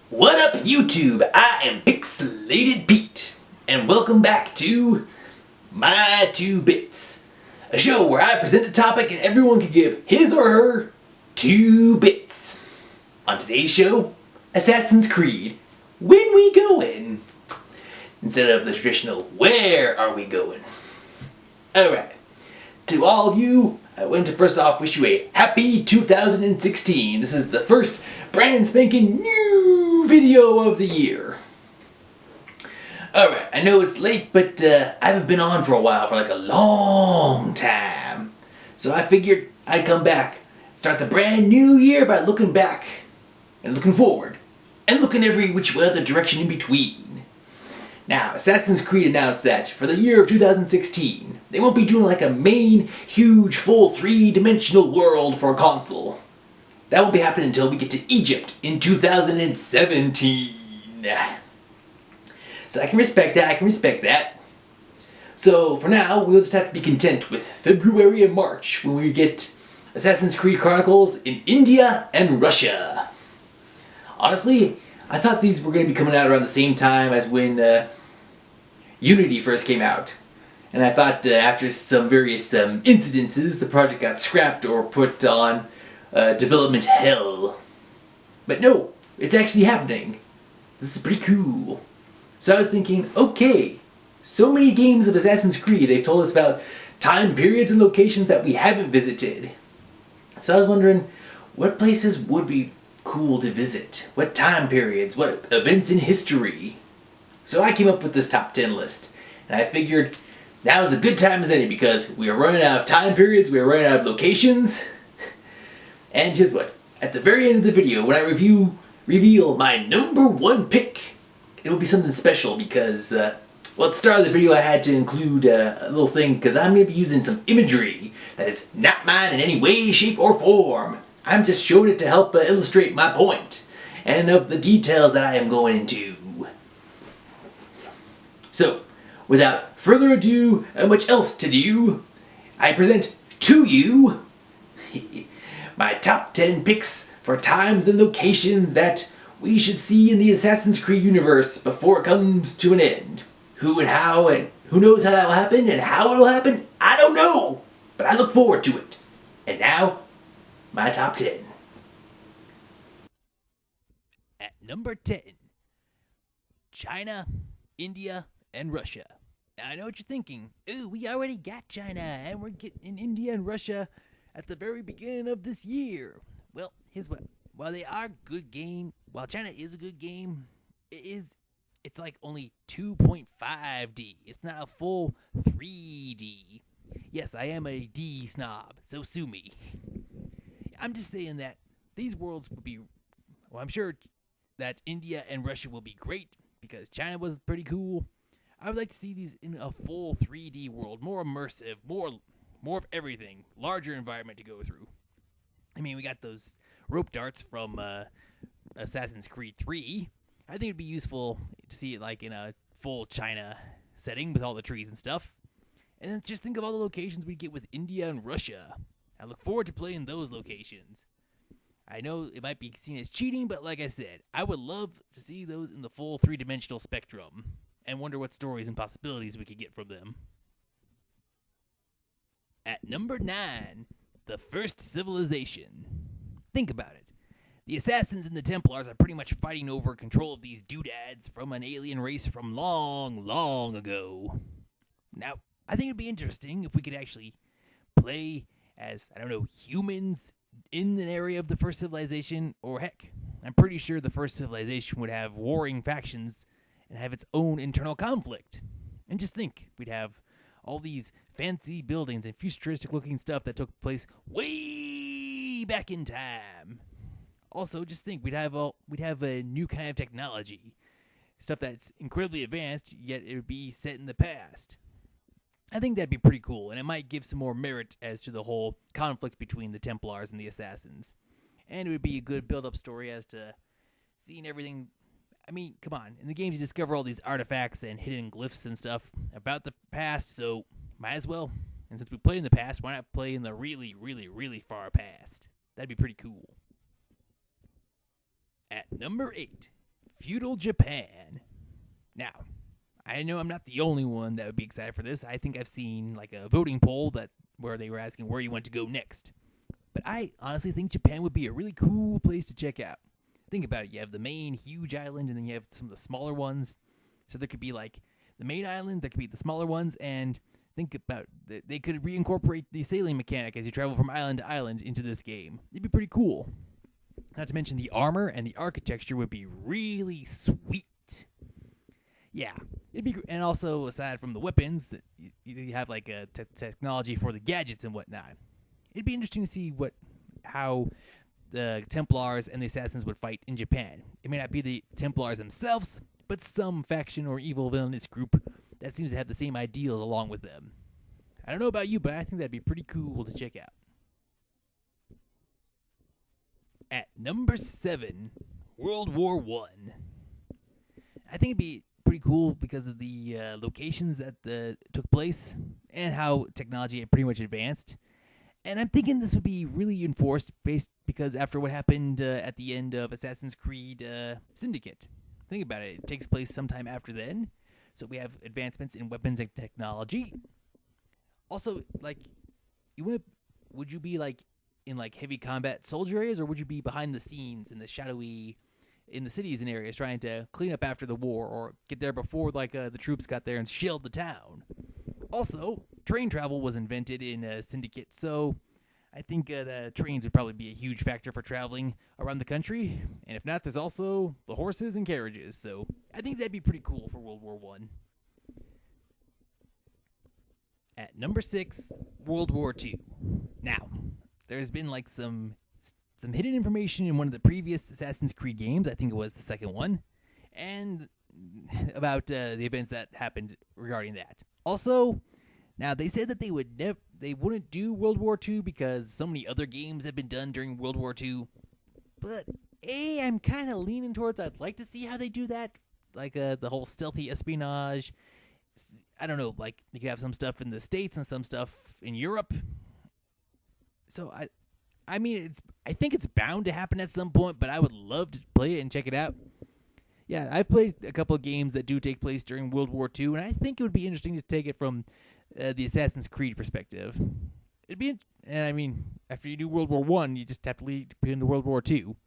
What up, YouTube? I am Pixelated Pete, and welcome back to My 2 Bits, a show where I present a topic and everyone can give his or her 2 bits. On today's show, Assassin's Creed, when we going? Instead of the traditional, where are we going? Alright, to all of you, I want to first off wish you a happy 2016. This is the first brand spanking new video of the year. Alright, I know it's late, but I haven't been on for a while, for like a long time. So I figured I'd come back, start the brand new year by looking back, and looking forward, and looking every which other direction in between. Now, Assassin's Creed announced that for the year of 2016, they won't be doing like a main, huge, full 3-dimensional world for a console. That won't be happening until we get to Egypt in 2017. So I can respect that, So for now, we'll just have to be content with February and March when we get Assassin's Creed Chronicles in India and Russia. Honestly, I thought these were going to be coming out around the same time as when Unity first came out. And I thought after some various incidences, the project got scrapped or put on development hell. But no, it's actually happening. This is pretty cool. So I was thinking, okay, so many games of Assassin's Creed, they've told us about time periods and locations that we haven't visited. So I was wondering, what places would be cool to visit? What time periods? What events in history? So I came up with this top 10 list. And I figured now is a good time as any because we are running out of time periods, we are running out of locations. And here's what. At the very end of the video, when I reveal my number 1 pick, it will be something special because, well, at the start of the video I had to include a little thing because I'm going to be using some imagery that is not mine in any way, shape, or form. I'm just showing it to help illustrate my point and of the details that I am going into. So, without further ado and much else to do, I present to you my top 10 picks for times and locations that we should see in the Assassin's Creed universe before it comes to an end. Who and how and who knows how that will happen and how it will happen, I don't know, but I look forward to it. And now, my top 10. At number 10, China, India, and Russia. Now I know what you're thinking. Ooh, we already got China and we're getting India and Russia at the very beginning of this year. Well, here's what. While they are good game, while China is a good game, it's like only 2.5D. It's not a full 3D. Yes, I am a D snob, so sue me. I'm just saying that these worlds would be, well, I'm sure that India and Russia will be great because China was pretty cool. I would like to see these in a full 3D world, more immersive, more of everything, larger environment to go through. I mean, we got those rope darts from Assassin's Creed 3. I think it'd be useful to see it like in a full China setting with all the trees and stuff. And then just think of all the locations we get with India and Russia. I look forward to playing those locations. I know it might be seen as cheating, but like I said, I would love to see those in the full 3-dimensional spectrum and wonder what stories and possibilities we could get from them. At number 9, the first civilization. Think about it. The Assassins and the Templars are pretty much fighting over control of these doodads from an alien race from long, long ago. Now, I think it'd be interesting if we could actually play as, I don't know, humans in an area of the first civilization, or heck, I'm pretty sure the first civilization would have warring factions and have its own internal conflict. And just think, we'd have all these fancy buildings and futuristic-looking stuff that took place way back in time. Also, just think, we'd have a new kind of technology, stuff that's incredibly advanced, yet it would be set in the past. I think that'd be pretty cool, and it might give some more merit as to the whole conflict between the Templars and the Assassins. And it would be a good build-up story as to seeing everything. I mean, come on. In the games, you discover all these artifacts and hidden glyphs and stuff about the past, so might as well. And since we played in the past, why not play in the really, really, really far past? That'd be pretty cool. At number 8, Feudal Japan. Now, I know I'm not the only one that would be excited for this. I think I've seen like a voting poll where they were asking where you want to go next. But I honestly think Japan would be a really cool place to check out. Think about it. You have the main huge island, and then you have some of the smaller ones. So there could be like the main island, there could be the smaller ones, and think about they could reincorporate the sailing mechanic as you travel from island to island into this game. It'd be pretty cool. Not to mention the armor and the architecture would be really sweet. Yeah, it'd be, and also aside from the weapons, you have like a technology for the gadgets and whatnot. It'd be interesting to see how the Templars and the Assassins would fight in Japan. It may not be the Templars themselves, but some faction or evil villainous group that seems to have the same ideals along with them. I don't know about you, but I think that'd be pretty cool to check out. At number 7, World War I. I think it'd be pretty cool because of the locations that took place and how technology had pretty much advanced. And I'm thinking this would be really enforced because after what happened at the end of Assassin's Creed Syndicate. Think about it. It takes place sometime after then. So we have advancements in weapons and technology. Also, like, would you be like in like heavy combat soldier areas, or would you be behind the scenes in the cities and areas trying to clean up after the war, or get there before like the troops got there and shelled the town? Also, train travel was invented in Syndicate, so I think the trains would probably be a huge factor for traveling around the country. And if not, there's also the horses and carriages, so I think that'd be pretty cool for World War I. At number 6, World War II. Now, there's been like some hidden information in one of the previous Assassin's Creed games, I think it was the second one, and about the events that happened regarding that. Also, now they said that they wouldn't do World War II because so many other games have been done during World War II. But I'm kind of leaning towards I'd like to see how they do that, like the whole stealthy espionage. I don't know, like you could have some stuff in the States and some stuff in Europe. So I mean, I think it's bound to happen at some point, but I would love to play it and check it out. Yeah, I've played a couple of games that do take place during World War II, and I think it would be interesting to take it from the Assassin's Creed perspective. I mean, after you do World War I, you just have to lead into World War II,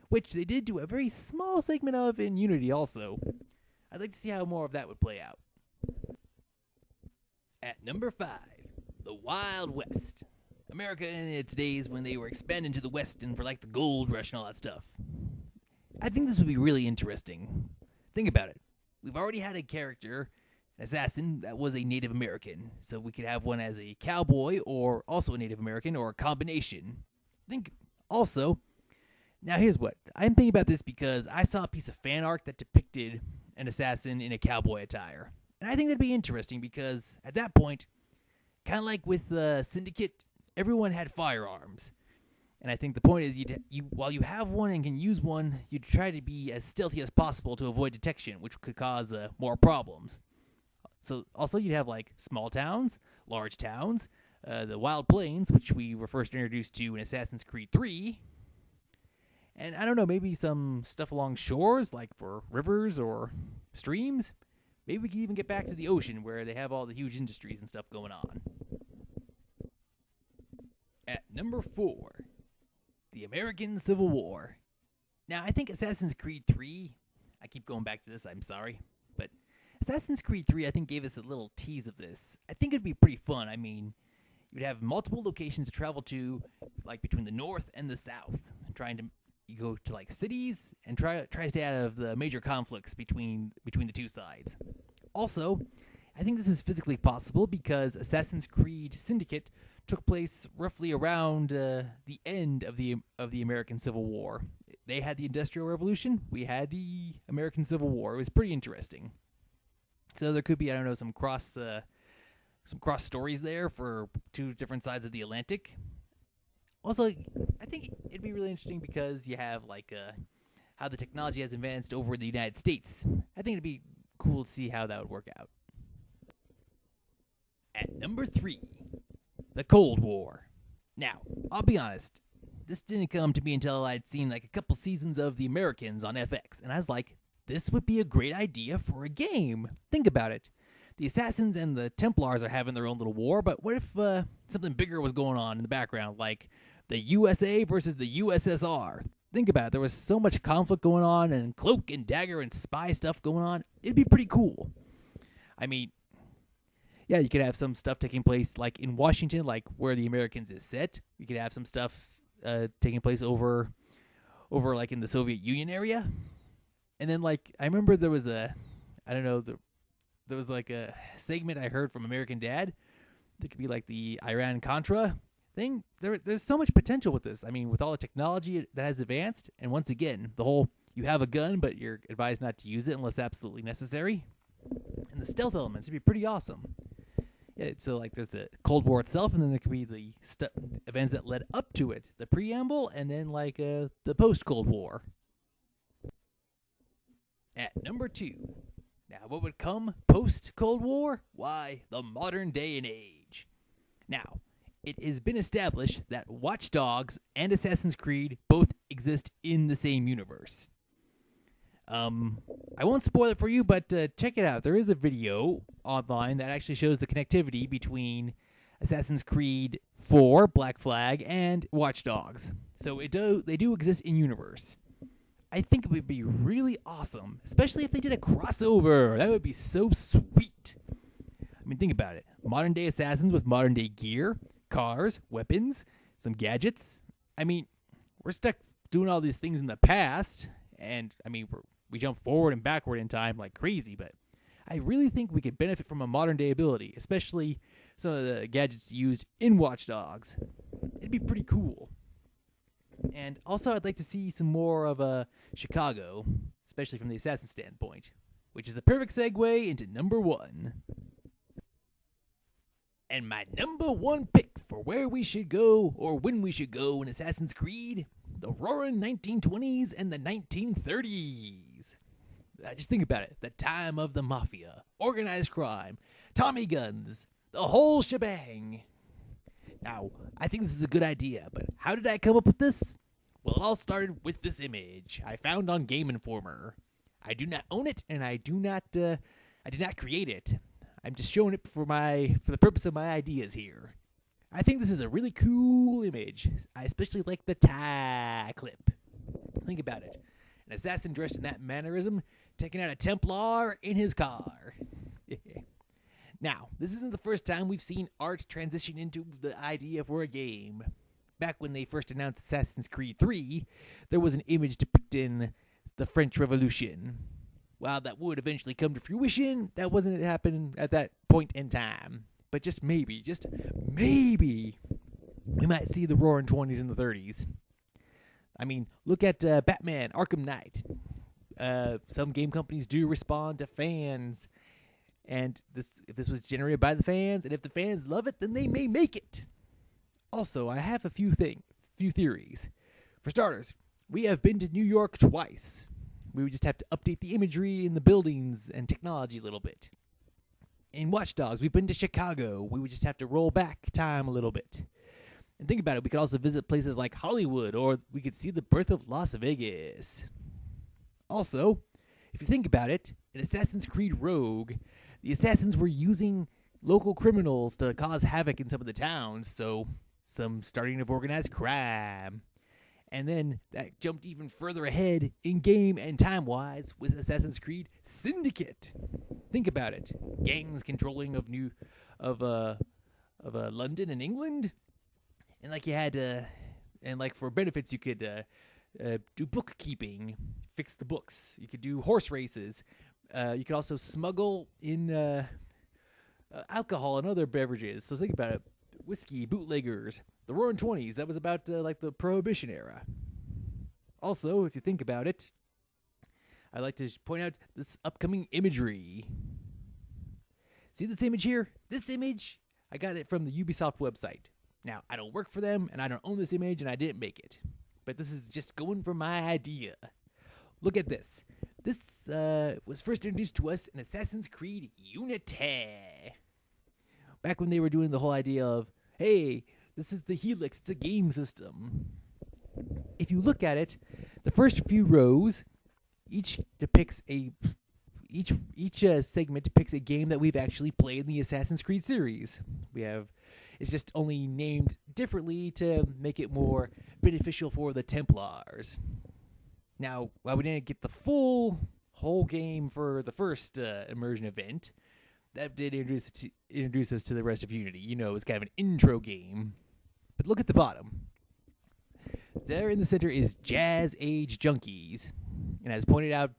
which they did do a very small segment of in Unity also. I'd like to see how more of that would play out. At number 5, the Wild West. America in its days when they were expanding to the West and for like the gold rush and all that stuff. I think this would be really interesting. Think about it. We've already had a character, an assassin, that was a Native American. So we could have one as a cowboy or also a Native American or a combination. Now here's what. I'm thinking about this because I saw a piece of fan art that depicted an assassin in a cowboy attire. And I think that'd be interesting because at that point, kind of like with Syndicate, everyone had firearms. And I think the point is, while you have one and can use one, you'd try to be as stealthy as possible to avoid detection, which could cause more problems. So also you'd have like small towns, large towns, the wild plains, which we were first introduced to in Assassin's Creed 3. And I don't know, maybe some stuff along shores, like for rivers or streams. Maybe we could even get back to the ocean where they have all the huge industries and stuff going on. At number 4, the American Civil War. Now, I think Assassin's Creed 3, I keep going back to this, I'm sorry, but Assassin's Creed 3, I think, gave us a little tease of this. I think it'd be pretty fun. I mean, you'd have multiple locations to travel to, like between the north and the south, you go to like cities and try to stay out of the major conflicts between the two sides. Also, I think this is physically possible because Assassin's Creed Syndicate took place roughly around the end of the American Civil War. They had the Industrial Revolution. We had the American Civil War. It was pretty interesting. So there could be, I don't know, some cross stories there for two different sides of the Atlantic. Also, I think it'd be really interesting because you have like how the technology has advanced over the United States. I think it'd be cool to see how that would work out. At number 3, the Cold War. Now, I'll be honest, this didn't come to me until I'd seen like a couple seasons of The Americans on FX, and I was like, this would be a great idea for a game. Think about it. The Assassins and the Templars are having their own little war, but what if something bigger was going on in the background, like the USA versus the USSR? Think about it. There was so much conflict going on, and cloak and dagger and spy stuff going on. It'd be pretty cool. I mean, yeah, you could have some stuff taking place like in Washington, like where the Americans is set. You could have some stuff taking place over like in the Soviet Union area. And then like I remember there was there was like a segment I heard from American Dad. There could be like the Iran-Contra thing. There's so much potential with this. I mean, with all the technology that has advanced, and once again, the whole you have a gun, but you're advised not to use it unless absolutely necessary. And the stealth elements would be pretty awesome. Yeah, so like there's the Cold War itself, and then there could be the events that led up to it, the preamble, and then like the post-Cold War. At number 2. Now, what would come post-Cold War? Why, the modern day and age. Now, it has been established that Watch Dogs and Assassin's Creed both exist in the same universe. I won't spoil it for you, but check it out. There is a video online that actually shows the connectivity between Assassin's Creed 4, Black Flag, and Watch Dogs. So they do exist in universe. I think it would be really awesome, especially if they did a crossover. That would be so sweet. I mean, think about it. Modern day assassins with modern day gear, cars, weapons, some gadgets. I mean, we're stuck doing all these things in the past, and I mean, we jump forward and backward in time like crazy, but I really think we could benefit from a modern day ability, especially some of the gadgets used in Watch Dogs. It'd be pretty cool. And also, I'd like to see some more of Chicago, especially from the assassin standpoint, which is a perfect segue into number 1. And my number 1 pick for where we should go or when we should go in Assassin's Creed, the roaring 1920s and the 1930s. Just think about it. The time of the mafia, organized crime, Tommy guns, the whole shebang. Now, I think this is a good idea, but how did I come up with this? Well, it all started with this image I found on Game Informer. I do not own it, and I did not create it. I'm just showing it for the purpose of my ideas here. I think this is a really cool image. I especially like the tie clip. Think about it. An assassin dressed in that mannerism, taking out a Templar in his car. Now, this isn't the first time we've seen art transition into the idea for a game. Back when they first announced Assassin's Creed 3, there was an image depicting the French Revolution. While that would eventually come to fruition, that wasn't happening at that point in time. But just maybe, we might see the roaring 20s and the 30s. I mean, look at Batman Arkham Knight. Some game companies do respond to fans. And if this was generated by the fans, and if the fans love it, then they may make it. Also, I have a few theories. For starters, we have been to New York twice. We would just have to update the imagery in the buildings and technology a little bit. In Watch Dogs, we've been to Chicago. We would just have to roll back time a little bit. And think about it, we could also visit places like Hollywood, or we could see the birth of Las Vegas. Also, if you think about it, in Assassin's Creed Rogue, the assassins were using local criminals to cause havoc in some of the towns, so some starting of organized crime. And then that jumped even further ahead in game and time-wise with Assassin's Creed Syndicate. Think about it. Gangs controlling of London and England. And like you had and like for benefits you could do bookkeeping, fix the books. You could do horse races. You could also smuggle in alcohol and other beverages. So think about it. Whiskey, bootleggers, the Roaring 20s. That was about like the Prohibition era. Also, if you think about it, I'd like to point out this upcoming imagery. See this image here? This image, I got it from the Ubisoft website. Now, I don't work for them, and I don't own this image, and I didn't make it. But this is just going from my idea. Look at this. This was first introduced to us in Assassin's Creed Unity. Back when they were doing the whole idea of, hey, this is the Helix, it's a game system. If you look at it, the first few rows, Each depicts a each segment depicts a game that we've actually played in the Assassin's Creed series. It's just only named differently to make it more beneficial for the Templars. Now, while we didn't get the whole game for the first immersion event, that did introduce us to the rest of Unity. You know, it's kind of an intro game. But look at the bottom. There in the center is Jazz Age Junkies. And as pointed out,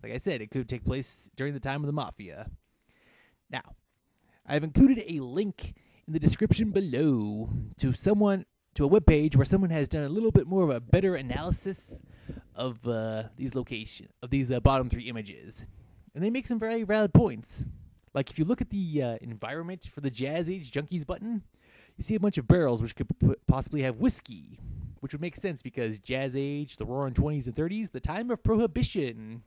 like I said, it could take place during the time of the Mafia. Now, I've included a link in the description below to a webpage where someone has done a little bit more of a better analysis of these bottom three images. And they make some very valid points. Like if you look at the environment for the Jazz Age Junkies button, you see a bunch of barrels which could possibly have whiskey, which would make sense because Jazz Age, the Roaring 20s and 30s, the time of Prohibition.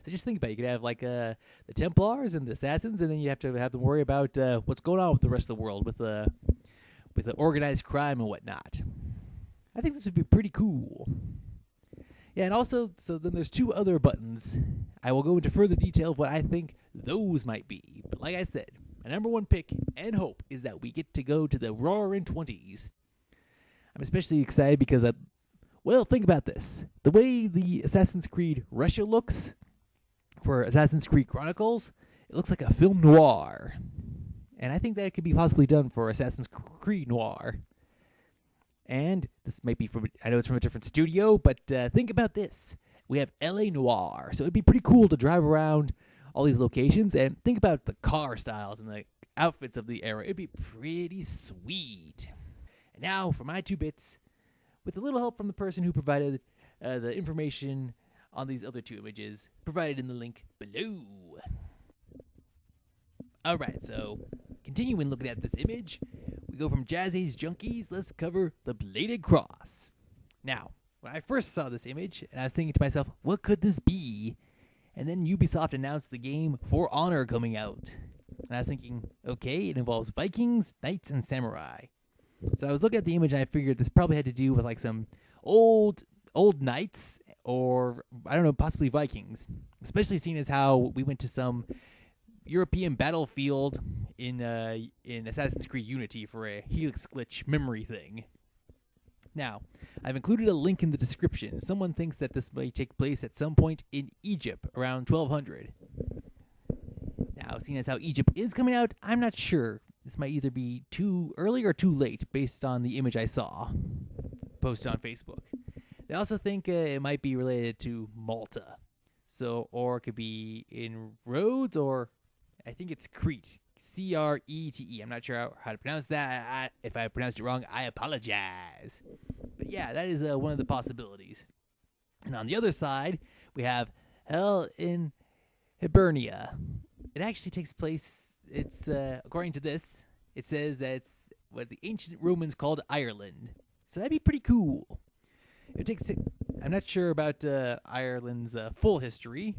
So just think about it. You could have like the Templars and the Assassins, and then you have to have them worry about what's going on with the rest of the world with the organized crime and whatnot. I think this would be pretty cool. Yeah, and also, so then there's two other buttons. I will go into further detail of what I think those might be. But like I said, my number one pick and hope is that we get to go to the Roaring 20s. I'm especially excited because, think about this. The way the Assassin's Creed Russia looks for Assassin's Creed Chronicles, it looks like a film noir. And I think that could be possibly done for Assassin's Creed Noir. And this might be I know it's from a different studio, but think about this. We have LA Noir, so it'd be pretty cool to drive around all these locations and think about the car styles and the outfits of the era. It'd be pretty sweet. And now for my 2 bits, with a little help from the person who provided the information on these other 2 images, provided in the link below. Alright, so continuing looking at this image, we go from Jazz Age Junkies, let's cover the Bladed Cross. Now, when I first saw this image, and I was thinking to myself, what could this be? And then Ubisoft announced the game For Honor coming out. And I was thinking, okay, it involves Vikings, knights, and samurai. So I was looking at the image and I figured this probably had to do with like some old knights or, I don't know, possibly Vikings. Especially seeing as how we went to some European battlefield in Assassin's Creed Unity for a Helix Glitch memory thing. Now, I've included a link in the description. Someone thinks that this might take place at some point in Egypt around 1200. Now, seeing as how Egypt is coming out, I'm not sure. This might either be too early or too late based on the image I saw posted on Facebook. They also think it might be related to Malta. Or it could be in Rhodes, or I think it's Crete. Crete. I'm not sure how to pronounce that. If I pronounced it wrong, I apologize. But yeah, that is one of the possibilities. And on the other side, we have Hell in Hibernia. It actually takes place, it's according to this, it says that it's what the ancient Romans called Ireland. So that'd be pretty cool. I'm not sure about Ireland's full history,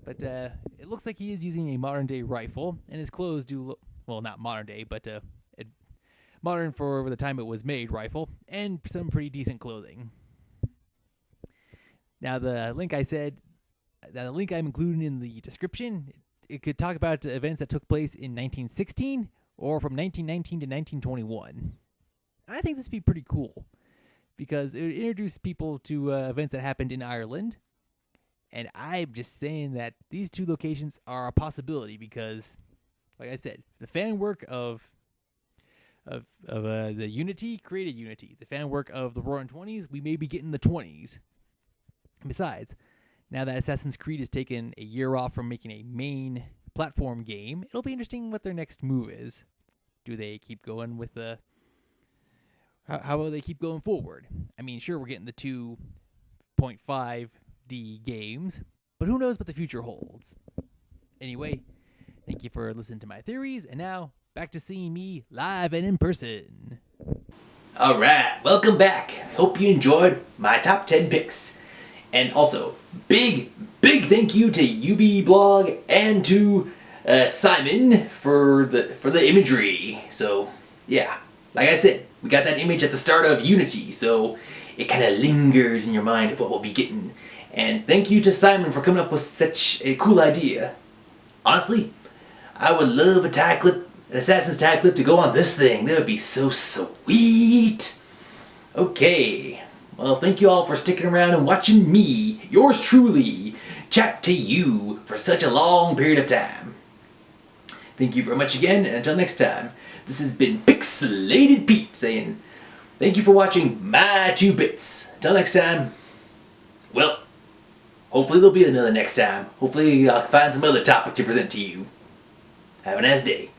but it looks like he is using a modern-day rifle, and his clothes do look, well, not modern-day, but modern for the time it was made rifle, and some pretty decent clothing. Now, the link I'm including in the description, it could talk about events that took place in 1916 or from 1919 to 1921. I think this would be pretty cool because it would introduce people to events that happened in Ireland. And I'm just saying that these 2 locations are a possibility because, like I said, the fan work of the Unity created Unity. The fan work of the Roaring 20s, we may be getting the 20s. And besides, now that Assassin's Creed has taken a year off from making a main platform game, it'll be interesting what their next move is. Do they keep going with the... How will they keep going forward? I mean, sure, we're getting the 2.5D games, but who knows what the future holds. Anyway, thank you for listening to my theories, and now, back to seeing me live and in person. Alright, welcome back. I hope you enjoyed my top 10 picks. And also, big thank you to UB and to Simon for the imagery. So, yeah, like I said, we got that image at the start of Unity, so it kind of lingers in your mind of what we'll be getting. And thank you to Simon for coming up with such a cool idea. Honestly, I would love a tie clip, an Assassin's tie clip to go on this thing. That would be so sweet. Okay, well, thank you all for sticking around and watching me, yours truly, chat to you for such a long period of time. Thank you very much again, and until next time, this has been Pixelated Pete saying thank you for watching my 2 bits. Until next time, well, hopefully there'll be another next time. Hopefully I'll find some other topic to present to you. Have a nice day.